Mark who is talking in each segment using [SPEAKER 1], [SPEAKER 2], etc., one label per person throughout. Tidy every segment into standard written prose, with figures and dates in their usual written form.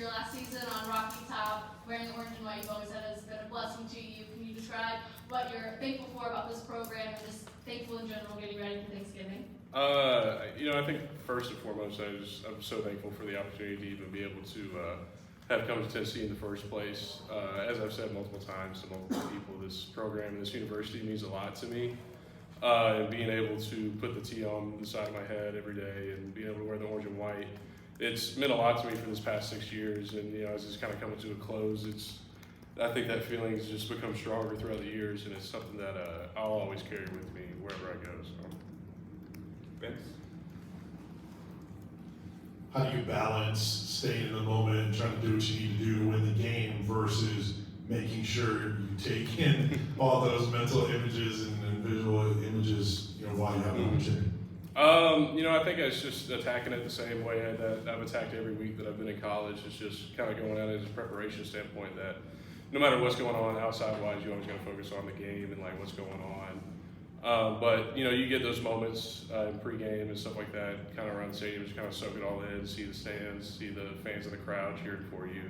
[SPEAKER 1] last season on Rocky Top, wearing the orange and white. You've always said it's been a blessing to you. Can you describe what you're thankful for about this program and just thankful in general getting ready for Thanksgiving?
[SPEAKER 2] I think first and foremost, I'm so thankful for the opportunity to even be able to have come to Tennessee in the first place. As I've said multiple times to multiple people, this program and this university means a lot to me. And being able to put the T on the side of my head every day and being able to wear the orange and white, it's meant a lot to me for this past 6 years. And as it's kind of coming to a close, I think that feeling has just become stronger throughout the years, and it's something that I'll always carry with me wherever I go. So.
[SPEAKER 3] Vince?
[SPEAKER 4] How do you balance staying in the moment and trying to do what you need to do to win the game versus making sure you take in all those mental images and visual images, while you have an opportunity?
[SPEAKER 2] I think it's just attacking it the same way that I've attacked every week that I've been in college. It's just kind of going at it as a preparation standpoint that no matter what's going on outside-wise, you're always going to focus on the game and what's going on. But you get those moments in pregame and stuff like that, kind of around the stadium, just kind of soak it all in, see the stands, see the fans in the crowd cheering for you.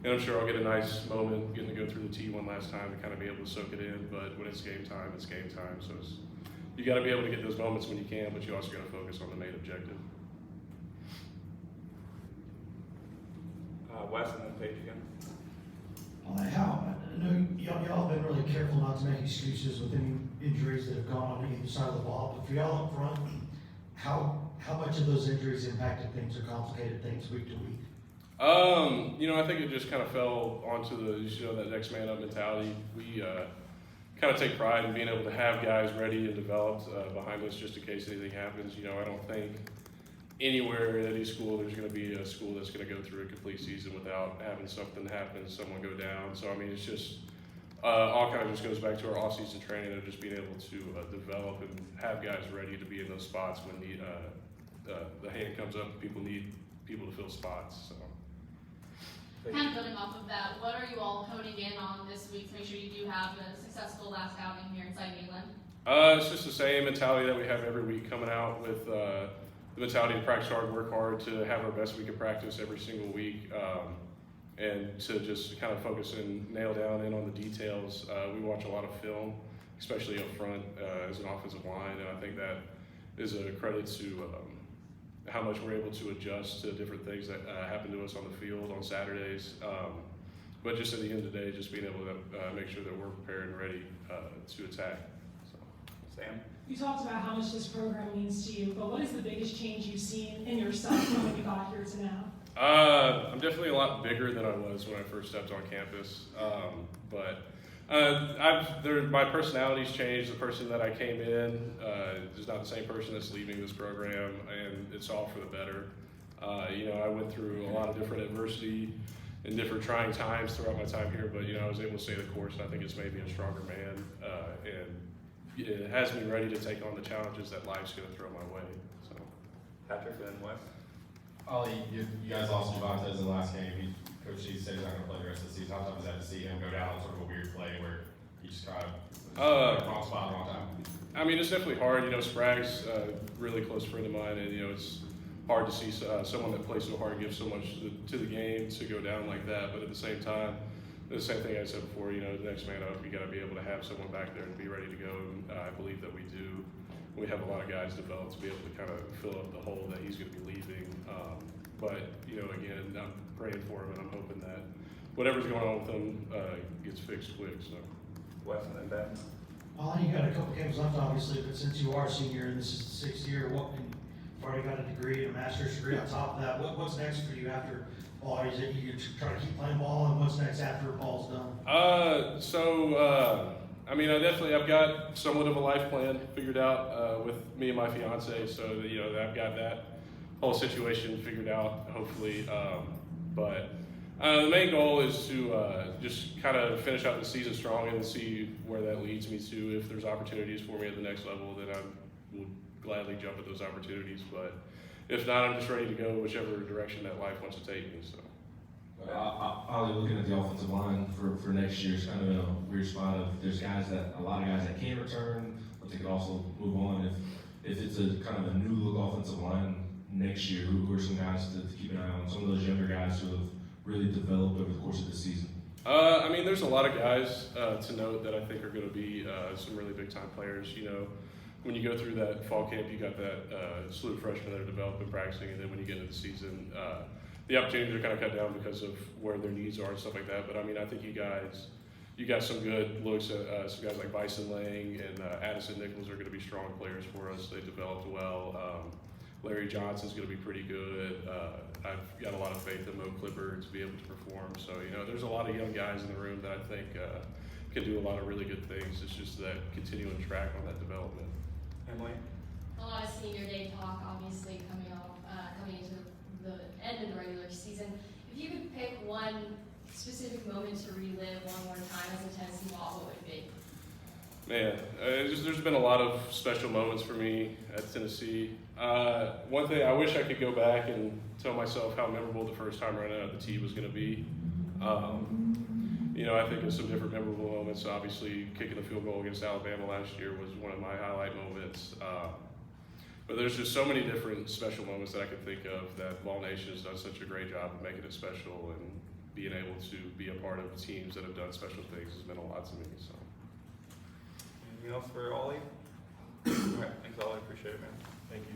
[SPEAKER 2] And I'm sure I'll get a nice moment getting to go through the T one last time to kind of be able to soak it in. But when it's game time, it's game time. So you got to be able to get those moments when you can, but you also got to focus on the main objective.
[SPEAKER 3] Wes and then Paige again.
[SPEAKER 5] I know y'all have been really careful not to make excuses with any injuries that have gone on either side of the ball, but for y'all up front, how much of those injuries impacted things or complicated things week to week?
[SPEAKER 2] I think it just kind of fell onto that next man up mentality. We kind of take pride in being able to have guys ready and developed behind us just in case anything happens. I don't think anywhere at any school there's going to be a school that's going to go through a complete season without having something happen, someone go down. So it's just all kind of just goes back to our off-season training of just being able to develop and have guys ready to be in those spots when the hand comes up. People need people to fill spots. So.
[SPEAKER 1] Kind of building off of that, what are you all honing in on this week to make sure you do have a successful last outing here inside England?
[SPEAKER 2] It's just the same mentality that we have every week, coming out with the mentality to practice hard, work hard, to have our best week of practice every single week, and to just kind of focus and nail down in on the details. We watch a lot of film, especially up front as an offensive line, and I think that is a credit to how much we're able to adjust to different things that happen to us on the field on Saturdays. But just at the end of the day, just being able to make sure that we're prepared and ready to attack. So.
[SPEAKER 3] Sam?
[SPEAKER 6] You talked about how much this program means to you, but what is the biggest change you've seen in yourself from when you got here to now?
[SPEAKER 2] I'm definitely a lot bigger than I was when I first stepped on campus. My personality's changed. The person that I came in is not the same person that's leaving this program, and it's all for the better. I went through a lot of different adversity and different trying times throughout my time here, but I was able to stay the course, and I think it's made me a stronger man, and it has me ready to take on the challenges that life's going to throw my way. So,
[SPEAKER 3] Patrick and Wes?
[SPEAKER 7] Ollie, you guys lost Javante in the last game. Coach G said he's not going to play the rest of the season. How tough is that to see him go down sort of a weird play where he just kind of wrong spot, wrong time?
[SPEAKER 2] It's definitely hard. Sprague's a really close friend of mine, and it's hard to see someone that plays so hard give so much to the game to go down like that. But at the same time, the same thing I said before. The next man up, you got to be able to have someone back there and be ready to go. And I believe that we do. We have a lot of guys developed to be able to kind of fill up the hole that he's going to be leaving. But again, I'm praying for him, and I'm hoping that whatever's going on with him gets fixed quick. So.
[SPEAKER 3] Wes and then Ben?
[SPEAKER 5] Well, you got a couple games left, obviously, but since you are a senior and this is the 6th year, you've already got a degree, a master's degree on top of that. What's next for you after ball? Is it you try to keep playing ball, and what's next after ball's done?
[SPEAKER 2] I've got somewhat of a life plan figured out with me and my fiance, so that I've got that whole situation figured out, hopefully. But the main goal is to just kind of finish out the season strong and see where that leads me to. If there's opportunities for me at the next level, then I will gladly jump at those opportunities. But if not, I'm just ready to go whichever direction that life wants to take me. So.
[SPEAKER 7] Ollie, looking at the offensive line for next year, it's kind of in a weird spot of there's a lot of guys that can return, but they could also move on. If it's a kind of a new look offensive line next year, who are some guys to keep an eye on? Some of those younger guys who have
[SPEAKER 8] really developed over the course of the season?
[SPEAKER 2] I mean, there's a lot of guys to note that I think are going to be some really big time players. You know, when you go through that fall camp, you got that slew of freshmen that are developing, practicing, and then when you get into the season, the opportunities are kind of cut down because of where their needs are and stuff like that. But I mean, I think you got some good looks at some guys like Bison Lang and Addison Nichols are going to be strong players for us. They developed well. Larry Johnson's going to be pretty good. I've got a lot of faith in Mo Clifford to be able to perform. So, you know, there's a lot of young guys in the room that I think can do a lot of really good things. It's just that continuing track on that development.
[SPEAKER 3] Emily?
[SPEAKER 9] A lot of senior day talk, obviously, coming into the end of the regular season. If you could pick one specific moment to relive one more time as a Tennessee Vol, what would it be?
[SPEAKER 2] Man, there's been a lot of special moments for me at Tennessee. One thing, I wish I could go back and tell myself how memorable the first time running out of the tee was going to be. You know, I think of some different memorable moments. Obviously, kicking the field goal against Alabama last year was one of my highlight moments. But there's just so many different special moments that I could think of that Vol Nation has done such a great job of making it special, and being able to be a part of teams that have done special things has meant a lot to me. So.
[SPEAKER 3] Anything else for Ollie? All right, thanks, Ollie. Appreciate it, man.
[SPEAKER 2] Thank you.